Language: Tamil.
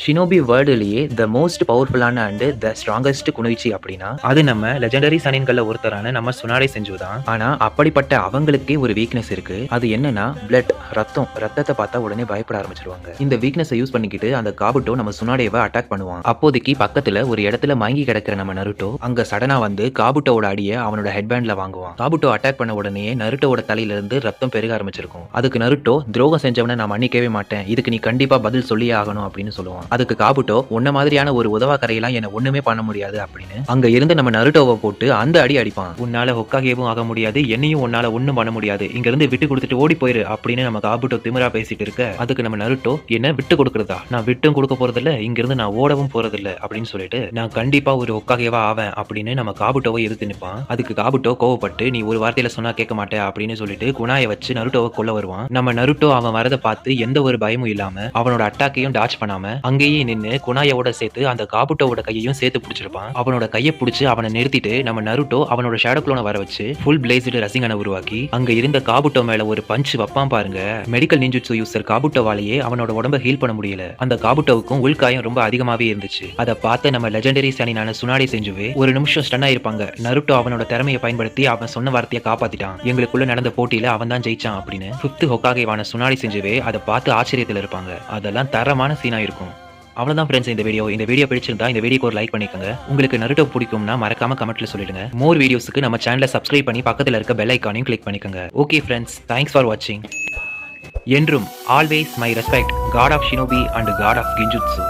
ஷினோபி வேர்ல்டுலயே த மோஸ்ட் பவர்ஃபுல்லான அண்ட் த ஸ்ட்ராங்கஸ்ட் குனோயிச்சி அப்படின்னா அது நம்ம லெஜெண்டரி சனின்கள்ல ஒருத்தரான நம்ம சுனாடே செஞ்சு தான். ஆனா அப்படிப்பட்ட அவங்களுக்கே ஒரு வீக்னஸ் இருக்கு. அது என்னன்னா பிளட், ரத்தத்தை பார்த்தா உடனே பயப்பட ஆரம்பிச்சிருவாங்க. இந்த வீக்னஸை யூஸ் பண்ணிக்கிட்டு அந்த காபுட்டோ நம்ம சுனாடேவை அட்டாக் பண்ணுவான். அப்போதைக்கு பக்கத்துல ஒரு இடத்துல மயங்கி கிடக்கிற நம்ம நருட்டோ அங்க சடனா வந்து காபுட்டோட அடியை அவனோட ஹெட்பேண்ட்ல வாங்குவான். காபுட்டோ அட்டாக் பண்ண உடனே நருட்டோட தலையில இருந்து ரத்தம் பெருக ஆரம்பிச்சிருக்கும். அதுக்கு நருட்டோ துரோகம் செஞ்சவனை நான் மன்னிக்கவே மாட்டேன், இதுக்கு நீ கண்டிப்பா பதில் சொல்லியே ஆகணும் அப்படின்னு சொல்லுவான். அதுக்கு காபுட்டோ உன்ன மாதிரியான ஒரு உதவாக்கரையெல்லாம் என்ன ஒண்ணுமே பண்ண முடியாது அப்படின்னு அங்க இருந்து நம்ம நருட்டோவை போட்டு அந்த அடி அடிப்பான். உன்னால ஹொக்காகேவும் ஆக முடியாது, என்னையும் உன்னால ஒண்ணும் பண்ண முடியாது, இங்க இருந்து விட்டு கொடுத்துட்டு ஓடி போயிரு அப்படின்னு நம்ம காபுட்டோ திமிரா பேசிட்டு இருக்க, அதுக்கு நம்ம நருட்டோ என்ன விட்டு கொடுக்கறதா, நான் விட்டும் கொடுக்க போறதில்ல, இங்க இருந்து நான் ஓடவும் போறதில்ல அப்படின்னு சொல்லிட்டு நான் கண்டிப்பா ஒரு ஹொக்காகேவா ஆவேன் அப்படின்னு நம்ம காபுட்டோவை எதிர்த்து நிற்பான். அதுக்கு காபுட்டோ கோவப்பட்டு நீ ஒரு வார்த்தையில சொன்னா கேட்க மாட்டேன் அப்படின்னு சொல்லிட்டு குணாயை வச்சு நருட்டோவை கொல்ல வருவான். நம்ம நருட்டோ அவன் வரதை பார்த்து எந்த ஒரு பயமும் இல்லாம அவனோட அட்டாக்கையும் டாச் பண்ணாம அங்கேயே நின்று குணாயோட சேர்த்து அந்த காபுட்டோட கையையும் சேர்த்து பிடிச்சிருப்பான். அவனோட கையை பிடிச்சி அவனை நிறுத்திட்டு நம்ம நருட்டோ அவனோட ஷேடோ க்ளோனை வர வச்சு ஃபுல் பிளேஸ்டு ரசிகனை உருவாக்கி அங்க இருந்த காபுட்டோ மேல ஒரு பஞ்ச் வப்பான் பாருங்க. மெடிக்கல் நிஞ்சுட்சு யூசர் காபுட்டோவாலேயே அவனோட உடம்ப ஹீல் பண்ண முடியல. அந்த காபுட்டோவுக்கும் உள்காயம் ரொம்ப அதிகமாவே இருந்துச்சு. அதை பார்த்து நம்ம லெஜெண்டரி சனினான சுனாடே செஞ்சுவே ஒரு நிமிஷம் ஸ்டன் ஆயிருப்பாங்க. நருட்டோ அவனோட திறமையை பயன்படுத்தி அவன் சொன்ன வார்த்தையை காப்பாத்திட்டான், எங்களுக்குள்ள நடந்த போட்டியில அவன் தான் ஜெயிச்சான் அப்படின்னு 5th ஹொக்காகேவான சுனாடே செஞ்சுவே அதை பார்த்து ஆச்சரியத்தில் இருப்பாங்க. அதெல்லாம் தரமான சீனா இருக்கும். அவ்வளவுதான் ஃப்ரெண்ட்ஸ் இந்த வீடியோ பிடிச்சிருந்தா இந்த வீடியோக்கு ஒரு லைக் பண்ணிக்கோங்க. உங்களுக்கு நருட்டோ பிடிக்கும்னா மறக்காம கமெண்ட்ல சொல்லிடுங்க. மோர் வீடியோஸ்க்கு நம்ம சேனலை சப்ஸ்கிரைப் பண்ணி பக்கத்துல இருக்க பெல் ஐக்கானையும் கிளிக் பண்ணிக்கோங்க. ஓகே ஃப்ரெண்ட்ஸ், தேங்க்ஸ் ஃபார் வாட்சிங். என்றும் always my respect, god of shinobi and god of கிஞ்சுட்சு.